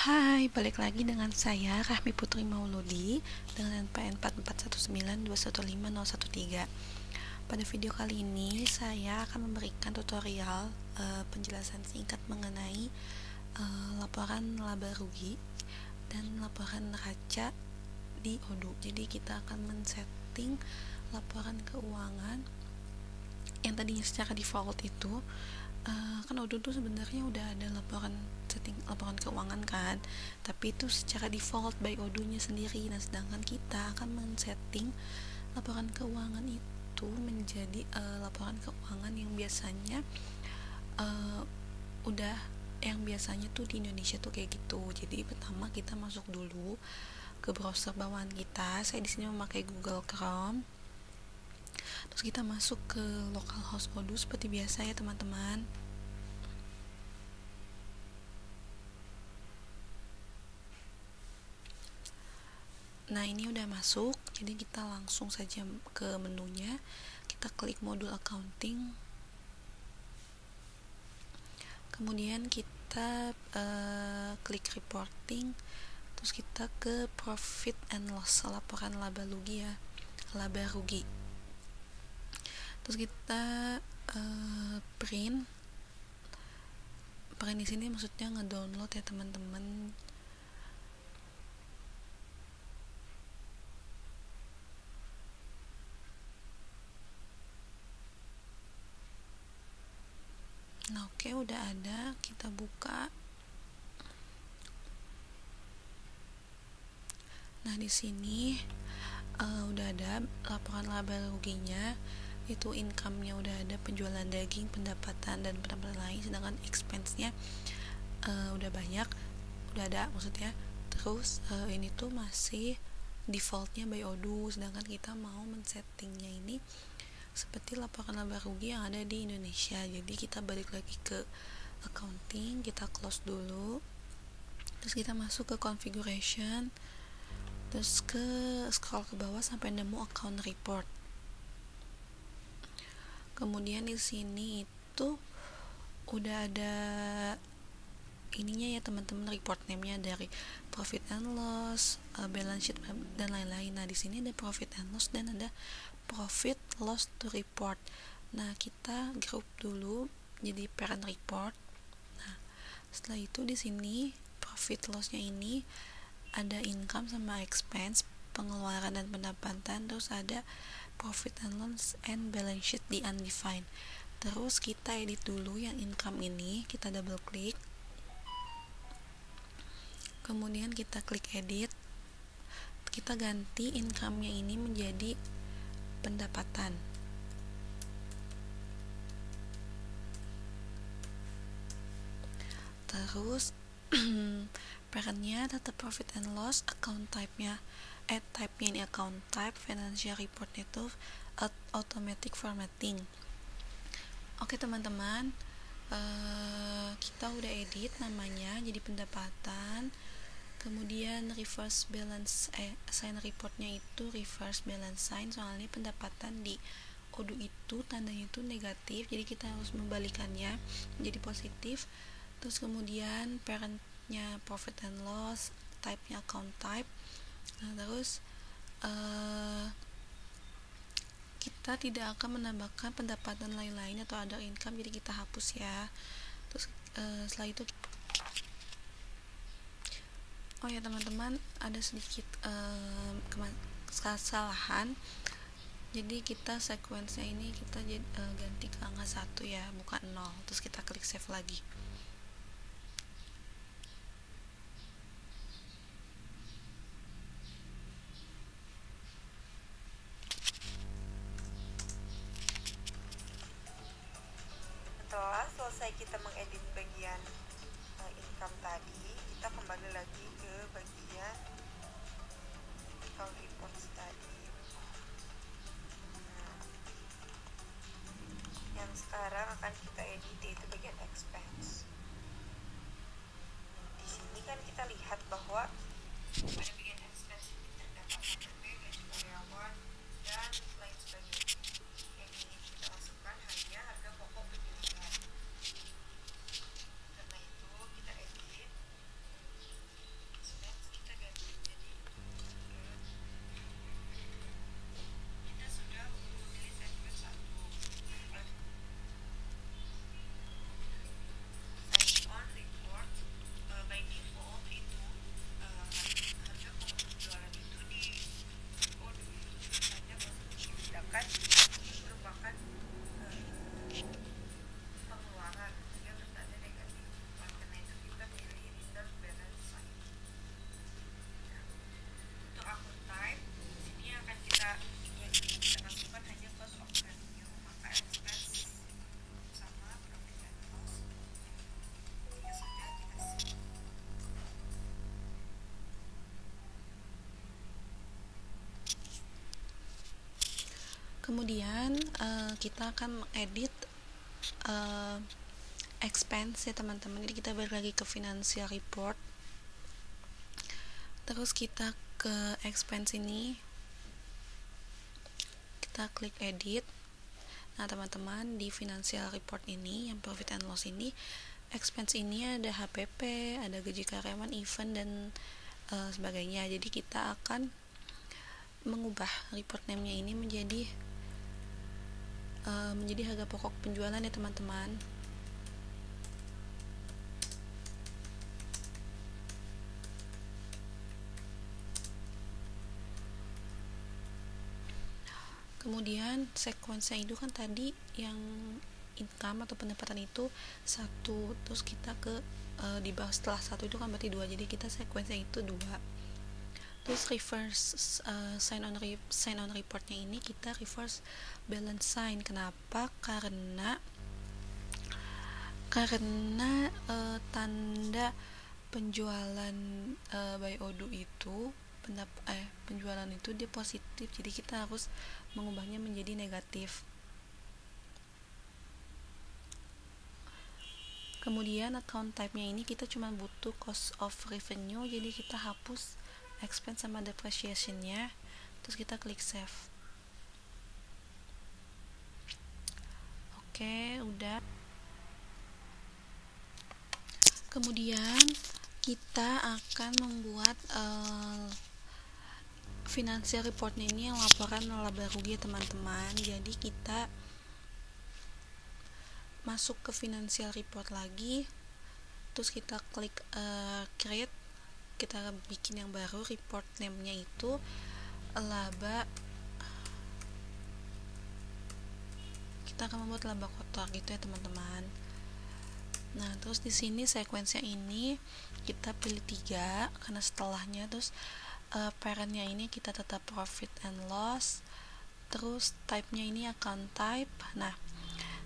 Hai, balik lagi dengan saya Rahmi Putri Mauludi dengan NPM 4419215013. Pada video kali ini saya akan memberikan tutorial penjelasan singkat mengenai laporan laba rugi dan laporan neraca di Odoo. Jadi kita akan men-setting laporan keuangan yang tadinya secara default itu kan Odoo tuh sebenarnya udah ada setting laporan keuangan kan, tapi itu secara default by Odoo-nya sendiri. Nah, sedangkan kita akan men-setting laporan keuangan itu menjadi laporan keuangan yang biasanya biasanya tuh di Indonesia tuh kayak gitu. Jadi pertama kita masuk dulu ke browser bawahan kita. Saya di sini memakai Google Chrome. Terus kita masuk ke localhost Odoo seperti biasa ya teman-teman. Nah, ini udah masuk, jadi kita langsung saja ke menunya. Kita klik modul accounting, kemudian kita klik reporting, terus kita ke profit and loss, laporan laba rugi. Terus kita print di sini maksudnya ngedownload ya teman-teman. Nah, oke, udah ada, kita buka. Nah, di sini udah ada laporan laba ruginya, itu income-nya udah ada, penjualan daging, pendapatan dan pendapatan lain, sedangkan expense-nya udah banyak, udah ada maksudnya. Terus ini tuh masih defaultnya by Odoo, sedangkan kita mau men-settingnya ini seperti laporan laba rugi yang ada di Indonesia. Jadi kita balik lagi ke accounting, kita close dulu, terus kita masuk ke configuration, terus ke scroll ke bawah sampai nemu account report. Kemudian di sini itu udah ada ininya ya teman-teman, report name-nya dari profit and loss, balance sheet dan lain-lain. Nah, di sini ada profit and loss dan ada profit loss to report. Nah, kita group dulu jadi parent report. Nah, setelah itu di sini profit loss-nya ini ada income sama expense, pengeluaran dan pendapatan, terus ada profit and loss and balance sheet di undefined. Terus kita edit dulu yang income ini, kita double klik, kemudian kita klik edit, kita ganti income-nya ini menjadi pendapatan. Terus parentnya tetap profit and loss, account type-nya ini account type, financial report-nya itu automatic formatting. Oke teman-teman, kita udah edit namanya jadi pendapatan. Kemudian reverse balance sign reportnya itu reverse balance sign, soalnya pendapatan di Odoo itu tandanya itu negatif, jadi kita harus membalikannya menjadi positif. Terus kemudian parentnya profit and loss, type-nya account type. Nah, terus kita tidak akan menambahkan pendapatan lain-lain atau other income, jadi kita hapus ya. Terus setelah itu oh ya teman-teman, ada sedikit kesalahan. Jadi kita sequence-nya ini kita ganti ke angka 1 ya, bukan 0. Terus kita klik save lagi. Setelah selesai kita mengedit bagian income tadi, kita kembali lagi ke bagian account reports tadi. Nah, yang sekarang akan kita edit yaitu bagian expense. Di sini kan kita lihat bahwa pada bagian expense ini terdapat HPP, gaji karyawan, dan lain sebagainya. Yang ingin kita masukkan hanya harga pokok penjualan. Karena itu kita edit Kemudian kita akan mengedit expense ya teman-teman. Jadi kita balik lagi ke financial report, terus kita ke expense ini, kita klik edit. Nah teman-teman, di financial report ini yang profit and loss ini, expense ini ada HPP, ada gaji karyawan, event, dan sebagainya. Jadi kita akan mengubah report name-nya ini menjadi harga pokok penjualan ya teman-teman. Kemudian sequence-nya itu kan tadi yang income atau pendapatan itu satu, terus kita ke di bawah setelah satu itu kan berarti dua, jadi kita sequence-nya itu dua. Terus reverse sign on reportnya ini kita reverse balance sign. Kenapa? Karena tanda penjualan by Odoo itu penjualan itu dia positif, jadi kita harus mengubahnya menjadi negatif. Kemudian account type-nya ini kita cuma butuh cost of revenue, jadi kita hapus expense sama depreciation-nya, terus kita klik save. Oke, udah. Kemudian kita akan membuat financial reportnya ini yang laporan laba rugi teman-teman. Jadi kita masuk ke financial report lagi, terus kita klik create, kita bikin yang baru. Report name-nya itu laba, kita akan membuat laba kotor gitu ya teman-teman. Nah terus di sini sequence-nya ini kita pilih 3 karena setelahnya, terus parent-nya ini kita tetap profit and loss, terus type-nya ini account type. Nah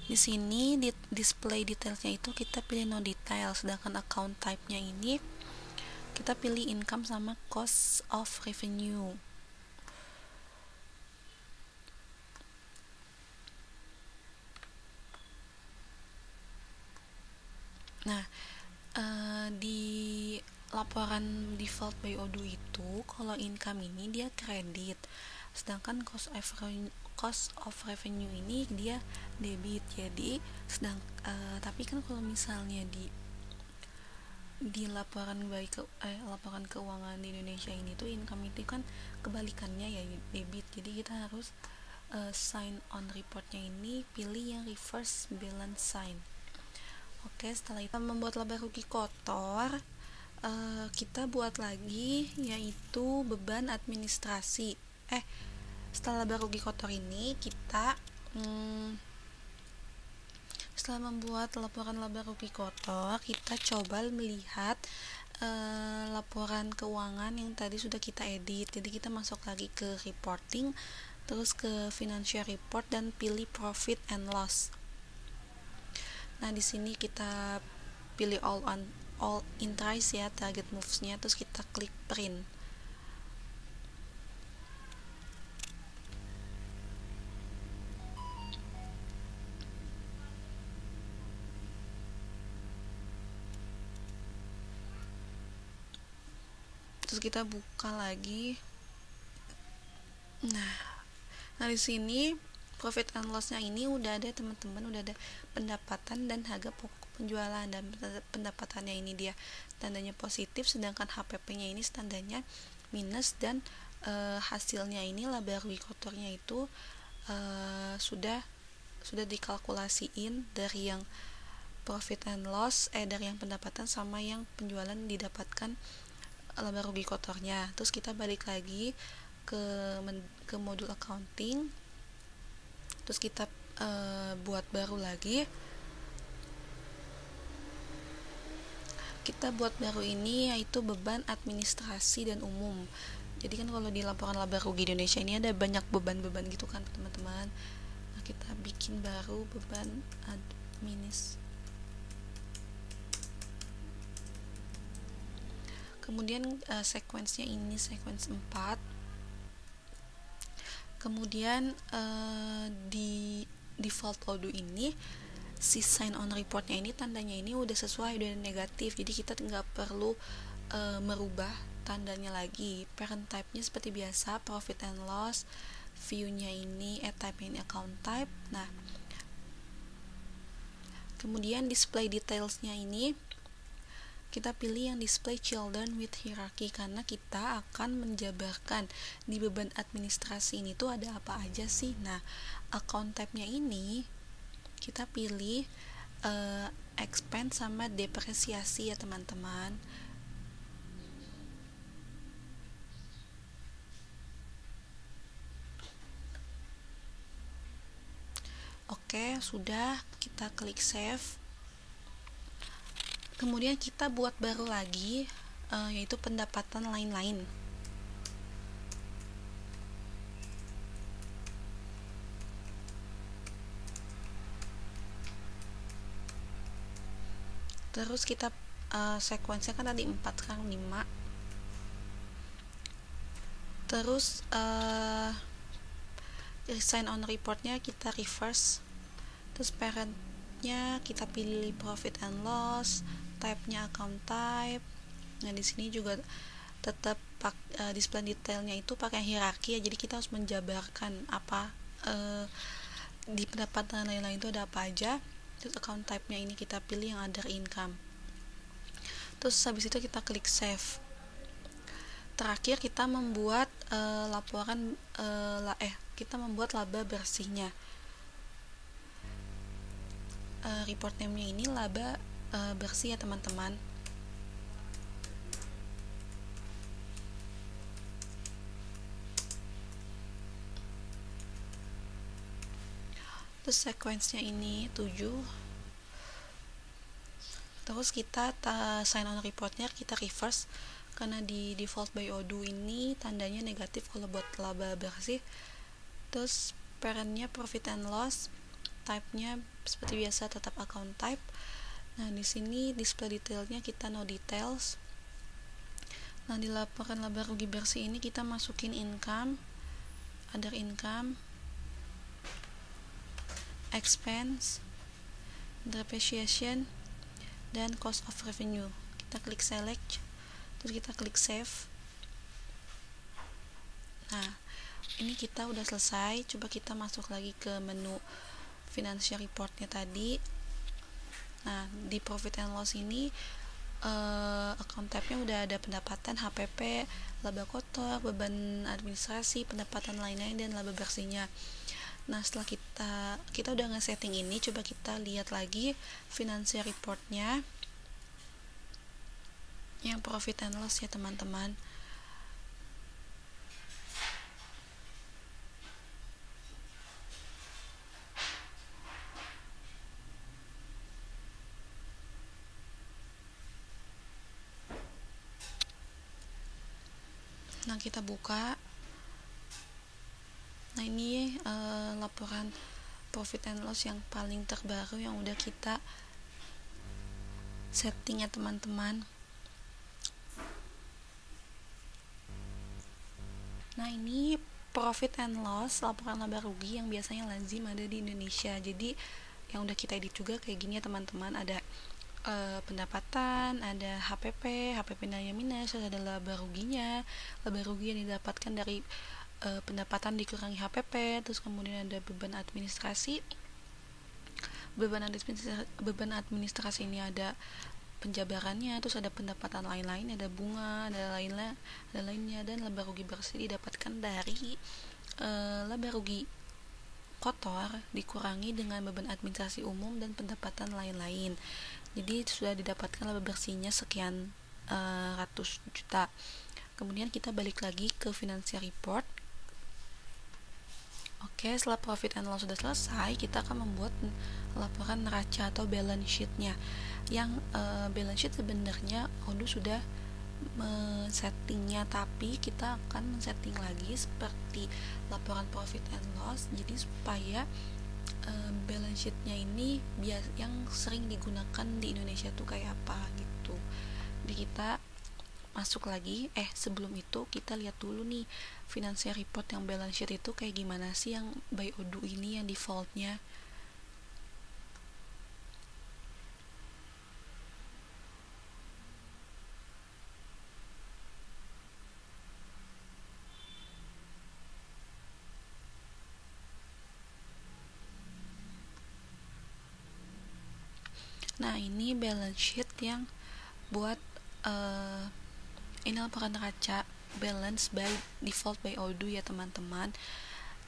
di sini di display detailsnya itu kita pilih no detail, sedangkan account type-nya ini kita pilih income sama cost of revenue. Nah di laporan default by Odoo itu kalau income ini dia kredit, sedangkan cost of revenue ini dia debit. Jadi tapi kan kalau misalnya di laporan laporan keuangan di Indonesia ini tuh income itu kan kebalikannya ya, debit. Jadi kita harus sign on reportnya ini pilih yang reverse balance sign. Oke, setelah itu membuat laba rugi kotor, kita buat lagi yaitu beban administrasi. Setelah laba rugi kotor ini kita setelah membuat laporan laba rugi kotor, kita coba melihat laporan keuangan yang tadi sudah kita edit. Jadi kita masuk lagi ke reporting, terus ke financial report dan pilih profit and loss. Nah di sini kita pilih all entries ya, target moves-nya, terus kita klik print. Terus kita buka lagi. Nah di sini profit and loss-nya ini udah ada teman-teman, udah ada pendapatan dan harga pokok penjualan, dan pendapatannya ini dia tandanya positif, sedangkan HPP-nya ini tandanya minus, dan hasilnya ini laba rugi kotornya itu sudah dikalkulasiin dari yang profit and loss, dari yang pendapatan sama yang penjualan didapatkan laba rugi kotornya. Terus kita balik lagi ke modul accounting, terus kita buat baru lagi. Kita buat baru ini yaitu beban administrasi dan umum. Jadi kan kalau di laporan laba rugi Indonesia ini ada banyak beban-beban gitu kan teman-teman. Nah kita bikin baru beban administrasi. Kemudian sequence-nya ini sequence 4. Kemudian di default Odoo ini si sign on reportnya ini tandanya ini udah sesuai, udah negatif, jadi kita nggak perlu merubah tandanya lagi. Parent type-nya seperti biasa, profit and loss. View-nya ini type ini account type. Nah, kemudian display details-nya ini kita pilih yang display children with hierarchy, karena kita akan menjabarkan di beban administrasi ini tuh ada apa aja sih. Nah, account type-nya ini kita pilih expense sama depresiasi ya teman-teman. Oke, sudah, kita klik save. Kemudian kita buat baru lagi, yaitu pendapatan lain-lain. Terus kita sekuensinya kan tadi 4, sekarang 5. Terus sign on reportnya kita reverse. Terus parentnya kita pilih profit and loss, type-nya account type. Nah, di sini juga tetap display detailnya itu pakai hierarki ya, jadi kita harus menjabarkan apa di pendapatan lain-lain itu ada apa aja. Terus account type-nya ini kita pilih yang other income. Terus habis itu kita klik save. Terakhir kita membuat kita membuat laba bersihnya. Report name-nya ini laba bersih ya teman-teman. Terus sequence-nya ini 7. Terus kita sign on reportnya kita reverse, karena di default by Odoo ini tandanya negatif kalau buat laba bersih. Terus parentnya profit and loss, type-nya seperti biasa tetap account type. Nah, di sini display detailnya kita no details. Nah, di laporan laba rugi bersih ini kita masukin income, other income, expense, depreciation, dan cost of revenue. Kita klik select, terus kita klik save. Nah, ini kita udah selesai. Coba kita masuk lagi ke menu financial reportnya tadi. Nah, di profit and loss ini account type-nya udah ada pendapatan, HPP, laba kotor, beban administrasi, pendapatan lain-lain, dan laba bersihnya. Nah, setelah kita udah nge-setting ini, coba kita lihat lagi financial reportnya yang profit and loss ya teman-teman. Nah, kita buka. Nah, ini laporan profit and loss yang paling terbaru yang udah kita setting ya teman-teman. Nah, ini profit and loss, laporan laba rugi yang biasanya lazim ada di Indonesia. Jadi yang udah kita edit juga kayak gini ya teman-teman. Ada pendapatan, ada HPP nilainya minus, terus ada laba ruginya, laba rugi yang didapatkan dari pendapatan dikurangi HPP, terus kemudian ada beban administrasi. Beban administrasi ini ada penjabarannya, terus ada pendapatan lain-lain, ada bunga, ada lainnya, dan laba rugi bersih didapatkan dari laba rugi kotor dikurangi dengan beban administrasi umum dan pendapatan lain-lain. Jadi sudah didapatkan laba bersihnya sekian ratus juta. Kemudian kita balik lagi ke financial report. Oke, setelah profit and loss sudah selesai, kita akan membuat laporan neraca atau balance sheet-nya. Yang balance sheet sebenarnya Odoo sudah settingnya, tapi kita akan men-setting lagi seperti laporan profit and loss, jadi supaya balance sheet-nya ini yang sering digunakan di Indonesia tuh kayak apa gitu. Jadi kita masuk lagi. Sebelum itu kita lihat dulu nih financial report yang balance sheet itu kayak gimana sih yang by Odoo ini, yang defaultnya. Nah, ini balance sheet yang buat ini laporan neraca balance by default by Odoo ya teman-teman.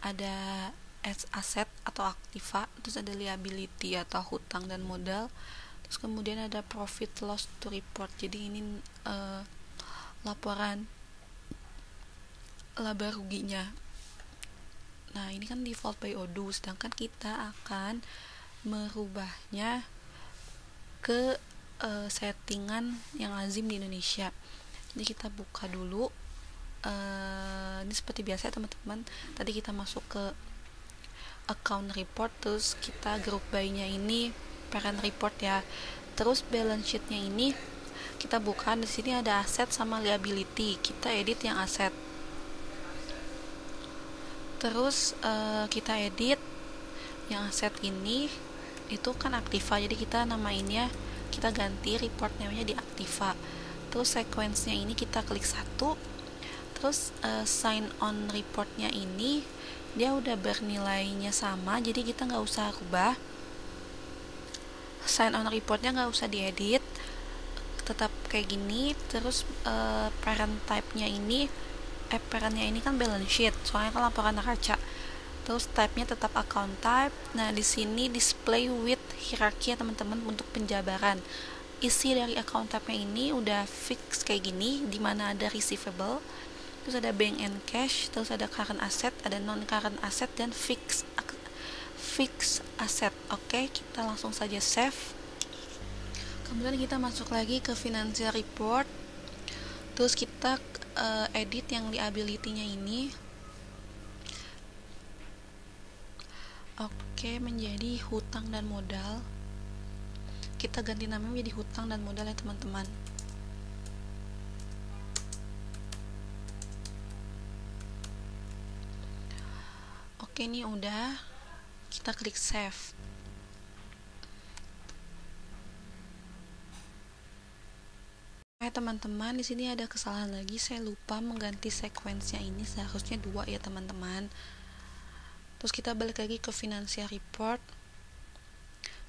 Ada aset atau aktiva, terus ada liability atau hutang dan modal, terus kemudian ada profit loss to report. Jadi ini laporan laba ruginya. Nah, ini kan default by Odoo, sedangkan kita akan merubahnya ke settingan yang lazim di Indonesia. Jadi kita buka dulu. Ini seperti biasa teman-teman, tadi kita masuk ke account report, terus kita group by-nya ini parent report ya. Terus balance sheet-nya ini kita buka, di sini ada aset sama liability. Kita edit yang aset. Terus kita edit yang aset ini, itu kan aktiva, jadi kita namainnya, kita ganti report namanya di aktiva. Terus sequence-nya ini kita klik 1. Terus sign on reportnya ini dia udah bernilainya sama, jadi kita nggak usah rubah. Sign on reportnya nggak usah diedit, tetap kayak gini. Terus parent type-nya ini parentnya ini kan balance sheet, soalnya kan laporan neraca. Terus type-nya tetap account type. Nah, di sini display with hierarchy ya teman-teman untuk penjabaran. Isi dari account type-nya ini udah fix kayak gini, dimana ada receivable, terus ada bank and cash, terus ada current asset, ada non current asset, dan fix asset. Oke, kita langsung saja save. Kemudian kita masuk lagi ke financial report. Terus kita edit yang liability-nya ini. Oke, menjadi hutang dan modal. Kita ganti namanya menjadi hutang dan modal ya teman-teman. Oke, ini udah. Kita klik save. Teman-teman, di sini ada kesalahan lagi. Saya lupa mengganti sequence-nya ini, seharusnya 2 ya teman-teman. Terus kita balik lagi ke financial report.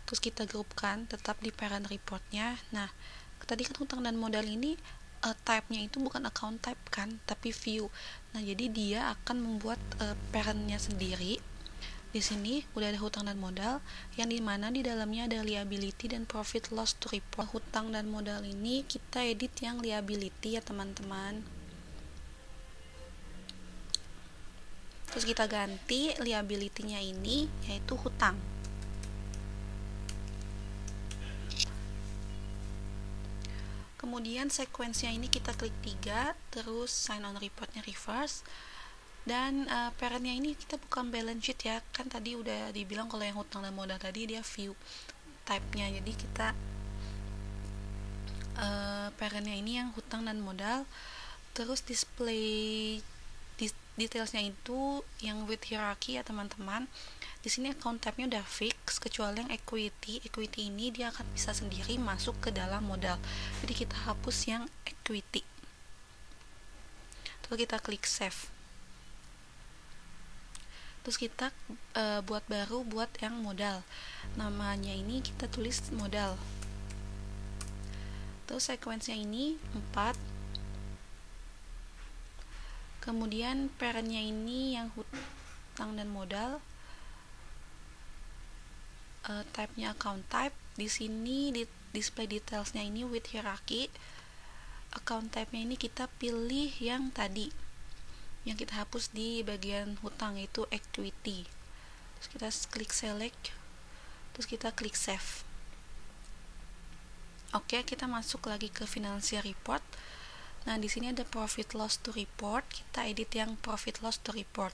Terus kita grupkan tetap di parent reportnya. Nah, tadi kan hutang dan modal ini type-nya itu bukan account type kan, tapi view. Nah, jadi dia akan membuat parent-nya sendiri. Di sini udah ada hutang dan modal, yang dimana di dalamnya ada liability dan profit loss to report. Hutang dan modal ini kita edit yang liability ya teman-teman. Terus kita ganti liability-nya ini yaitu hutang. Kemudian sequence-nya ini kita klik 3, terus sign on reportnya reverse. Dan parent-nya ini kita bukan balance sheet ya, kan tadi udah dibilang kalau yang hutang dan modal tadi dia view type-nya. Jadi kita parent-nya ini yang hutang dan modal. Terus display detailsnya itu yang with hierarchy ya teman-teman. Di sini account type-nya udah fix, kecuali yang equity. Equity ini dia akan bisa sendiri masuk ke dalam modal. Jadi kita hapus yang equity. Terus kita klik save. Terus kita buat baru buat yang modal. Namanya ini kita tulis modal. Terus sequence-nya ini 4. Kemudian parent-nya ini yang hutang dan modal. Type-nya account type. Di sini di display details-nya ini with hierarchy. Account type-nya ini kita pilih yang tadi, yang kita hapus di bagian hutang, yaitu equity. Terus kita klik select. Terus kita klik save. Oke, kita masuk lagi ke financial report. Nah, di sini ada profit loss to report. Kita edit yang profit loss to report.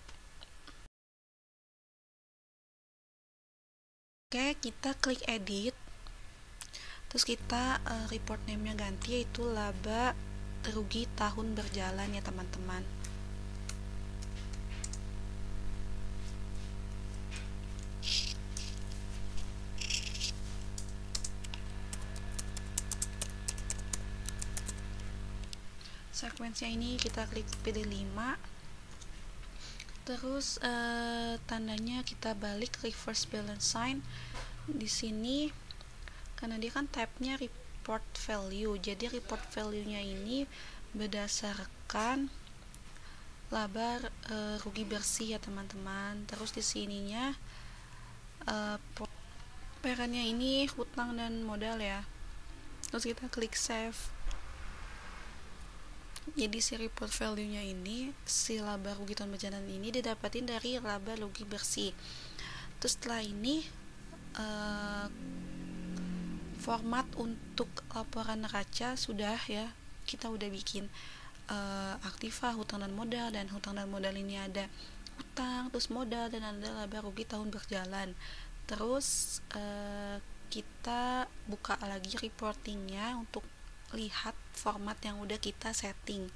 Oke, kita klik edit. Terus kita report name-nya ganti, yaitu laba rugi tahun berjalan ya teman-teman. Sekuensinya ini kita klik pilih 5, terus tandanya kita balik reverse balance sign. Di sini karena dia kan tabnya report value, jadi report value nya ini berdasarkan laba rugi bersih ya teman-teman. Terus di sininya perannya ini hutang dan modal ya. Terus kita klik save. Jadi si report value nya ini, si laba rugi tahun berjalan ini didapatin dari laba rugi bersih. Terus setelah ini format untuk laporan neraca sudah ya, kita udah bikin aktiva, hutang dan modal, dan hutang dan modal ini ada hutang, terus modal, dan ada laba rugi tahun berjalan. Terus kita buka lagi reportingnya untuk lihat format yang udah kita setting.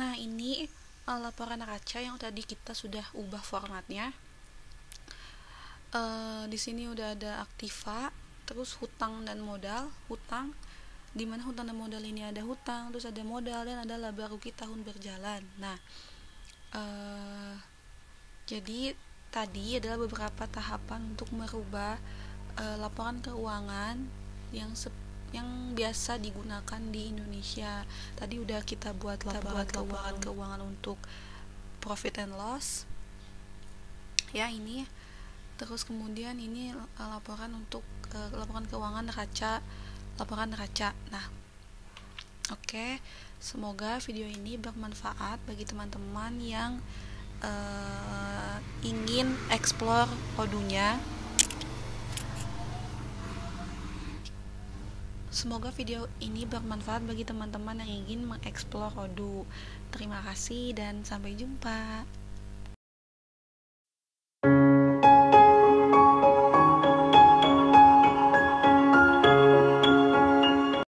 Nah, ini laporan neraca yang tadi kita sudah ubah formatnya. Di sini udah ada aktiva, terus hutang dan modal. Hutang, dimana hutang dan modal ini ada hutang, terus ada modal, dan ada laba rugi tahun berjalan. Nah, jadi tadi adalah beberapa tahapan untuk merubah laporan keuangan yang biasa digunakan di Indonesia. Tadi udah kita buat laporan keuangan untuk profit and loss ya, ini. Terus kemudian ini laporan untuk laporan keuangan laporan neraca. Nah, oke, semoga video ini bermanfaat bagi teman-teman yang ingin explore Odoo-nya. Semoga video ini bermanfaat bagi teman-teman yang ingin mengeksplor Odoo. Terima kasih dan sampai jumpa.